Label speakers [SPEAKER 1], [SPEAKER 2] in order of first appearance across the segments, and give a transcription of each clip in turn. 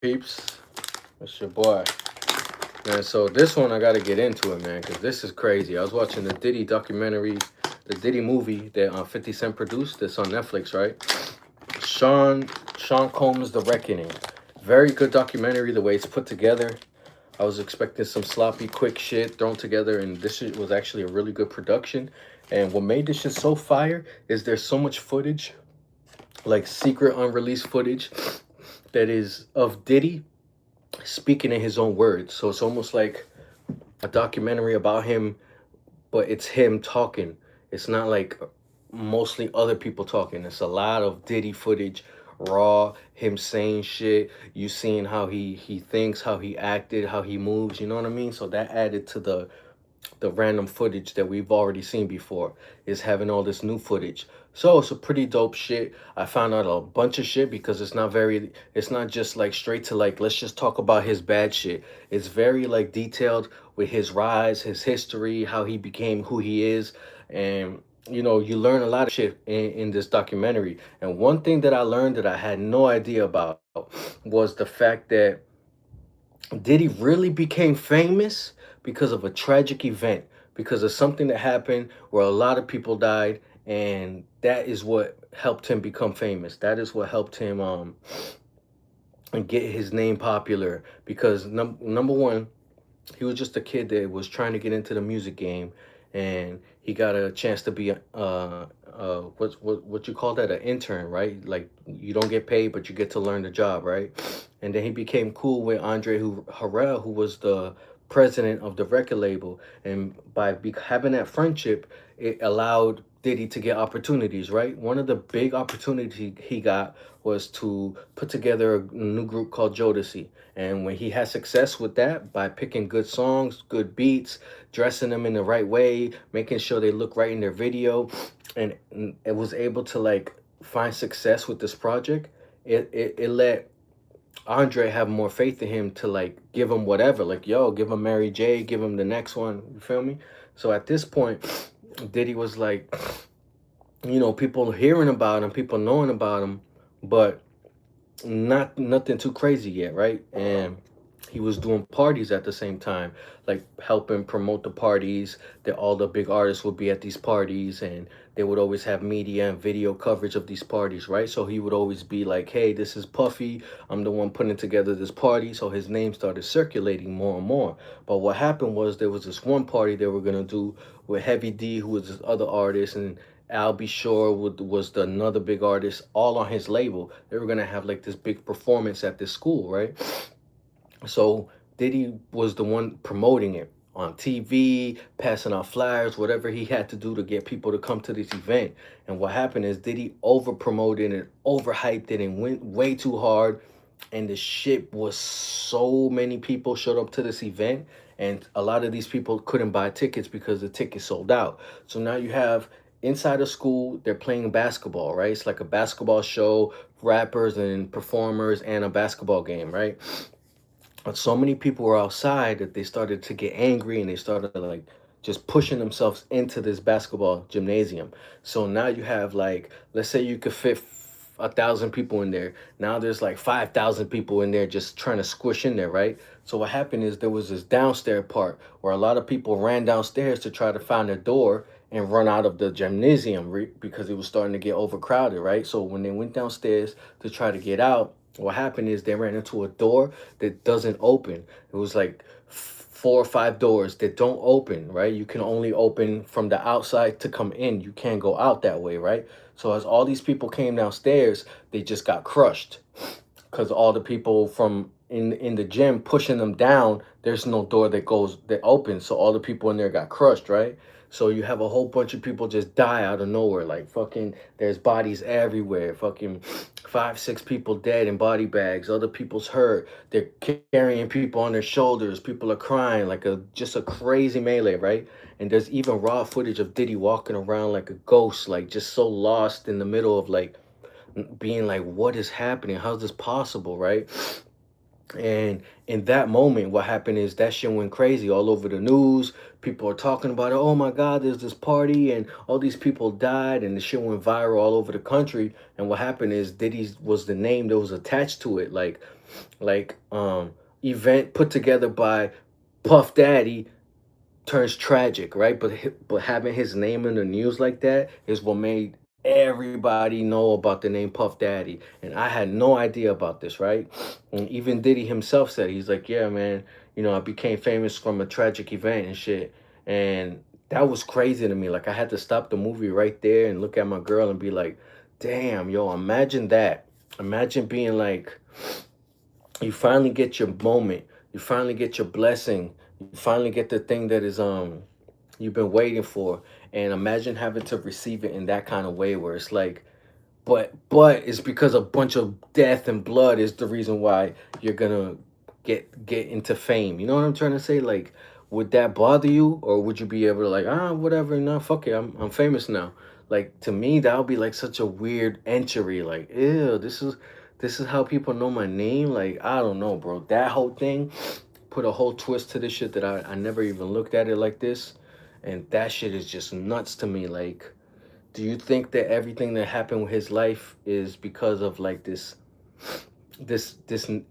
[SPEAKER 1] Peeps? It's your boy. Man, so this one I gotta get into it, man, because this is crazy. I was watching the Diddy documentary, the Diddy movie that 50 Cent produced. That's on Netflix, right? Sean Sean Combs' The Reckoning. Very good documentary, the way it's put together. I was expecting some sloppy, quick shit thrown together, and this shit was actually a really good production. And what made this shit so fire is there's so much footage, like secret unreleased footage, that is of Diddy speaking in his own words. So it's almost like a documentary about him, but it's him talking. It's not like mostly other people talking. It's a lot of Diddy footage, raw, him saying shit. You seeing how he thinks, how he acted, how he moves. You know what I mean? So that added to the random footage that we've already seen before is having all this new footage. So it's a pretty dope shit. I found out a bunch of shit because it's not just like straight to like let's just talk about his bad shit. It's very like detailed with his rise, his history, how he became who he is, and you learn a lot of shit in this documentary. And one thing that I learned that I had no idea about was the fact that Diddy really became famous because of a tragic event, because of something that happened where a lot of people died, and that is what helped him become famous. That is what helped him get his name popular. Because number one, he was just a kid that was trying to get into the music game, and he got a chance to be what you call that, an intern, right? Like you don't get paid but you get to learn the job, right? And then he became cool with Harrell, who was the president of the record label, and by having that friendship, it allowed Diddy to get opportunities, right? One of the big opportunities he got was to put together a new group called Jodeci. And when he had success with that by picking good songs, good beats, dressing them in the right way, making sure they look right in their video, and it was able to like find success with this project, it let Andre have more faith in him to like give him whatever, like yo, give him Mary J, give him the next one. You feel me? So at this point, Diddy was like, people hearing about him, people knowing about him, but not nothing too crazy yet, right? And he was doing parties at the same time, like helping promote the parties. That all the big artists would be at these parties, and they would always have media and video coverage of these parties, right? So he would always be like, "Hey, this is Puffy. I'm the one putting together this party." So his name started circulating more and more. But what happened was there was this one party they were gonna do with Heavy D, who was this other artist, and Al B. Shore was another big artist, all on his label. They were gonna have like this big performance at this school, right? So Diddy was the one promoting it on TV, passing out flyers, whatever he had to do to get people to come to this event. And what happened is Diddy over promoted it, overhyped it, and went way too hard. And the shit was so many people showed up to this event, and a lot of these people couldn't buy tickets because the tickets sold out. So now you have inside of school, they're playing basketball, right? It's like a basketball show, rappers and performers, and a basketball game, right? But so many people were outside that they started to get angry, and they started like just pushing themselves into this basketball gymnasium. So now you have like, let's say you could fit 1,000 people in there. Now there's like 5,000 people in there just trying to squish in there, right? So what happened is there was this downstairs part where a lot of people ran downstairs to try to find a door and run out of the gymnasium because it was starting to get overcrowded, right? So when they went downstairs to try to get out, what happened is they ran into a door that doesn't open. It was like 4 or 5 doors that don't open, right? You can only open from the outside to come in. You can't go out that way, right? So as all these people came downstairs, they just got crushed because all the people from in the gym pushing them down. There's no door that opens, so all the people in there got crushed, right? So you have a whole bunch of people just die out of nowhere, like fucking. There's bodies everywhere, fucking 5, 6 people dead in body bags. Other people's hurt. They're carrying people on their shoulders. People are crying, like a just a crazy melee, right? And there's even raw footage of Diddy walking around like a ghost, like just so lost in the middle of like being like, what is happening? How's this possible, right? And in that moment, what happened is that shit went crazy all over the news. People are talking about it. Oh my God, there's this party and all these people died, and the shit went viral all over the country. And what happened is Diddy was the name that was attached to it, like event put together by Puff Daddy turns tragic, right? But having his name in the news like that is what made everybody know about the name Puff Daddy. And I had no idea about this, right? And even Diddy himself said, he's like, yeah, man, I became famous from a tragic event and shit. And that was crazy to me. Like I had to stop the movie right there and look at my girl and be like, damn, yo, imagine that. Imagine being like, you finally get your moment, you finally get your blessing, you finally get the thing that is you've been waiting for, and imagine having to receive it in that kind of way where it's like, but it's because a bunch of death and blood is the reason why you're gonna get into fame. You know what I'm trying to say? Like, would that bother you, or would you be able to like, whatever, nah, fuck it, I'm famous now. Like to me, that would be like such a weird entry. Like, ew, this is how people know my name. Like, I don't know, bro. That whole thing put a whole twist to this shit that I never even looked at it like this, and that shit is just nuts to me. Like, do you think that everything that happened with his life is because of like this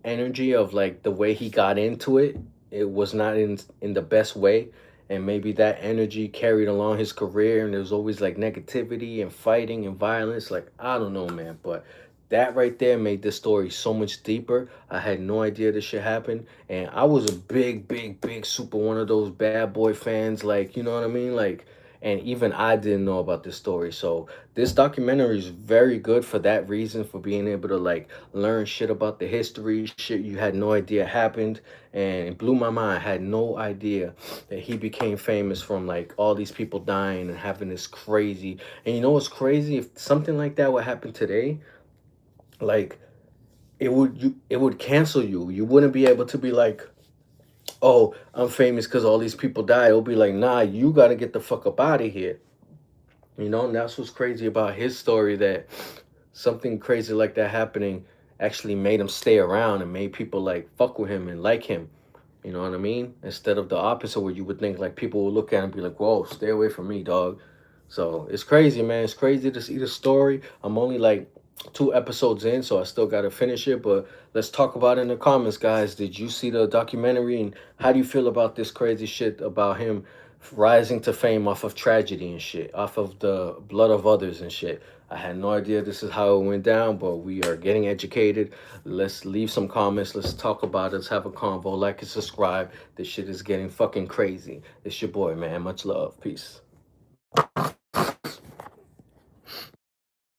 [SPEAKER 1] energy of like the way he got into it? It was not in the best way, and maybe that energy carried along his career, and there was always like negativity and fighting and violence. Like, I don't know, man, but that right there made this story so much deeper. I had no idea this shit happened, and I was a big super one of those bad boy fans, like, you know what I mean, like, and even I didn't know about this story. So this documentary is very good for that reason, for being able to like learn shit about the history, shit you had no idea happened, and it blew my mind. I had no idea that he became famous from like all these people dying and having this crazy. And you know what's crazy? If something like that would happen today, like it would cancel you. You wouldn't be able to be like, oh, I'm famous because all these people died. It'll be like, nah, you got to get the fuck up out of here. And that's what's crazy about his story, that something crazy like that happening actually made him stay around and made people like fuck with him and like him. You know what I mean? Instead of the opposite, where you would think like people would look at him and be like, whoa, stay away from me, dog. So it's crazy, man. It's crazy to see the story. I'm only like 2 episodes in, so I still got to finish it. But let's talk about it in the comments, guys. Did you see the documentary, and how do you feel about this crazy shit about him rising to fame off of tragedy and shit, off of the blood of others and shit? I had no idea this is how it went down, but we are getting educated. Let's leave some comments. Let's talk about it. Let's have a convo. Like and subscribe. This shit is getting fucking crazy. It's your boy, man. Much love. Peace.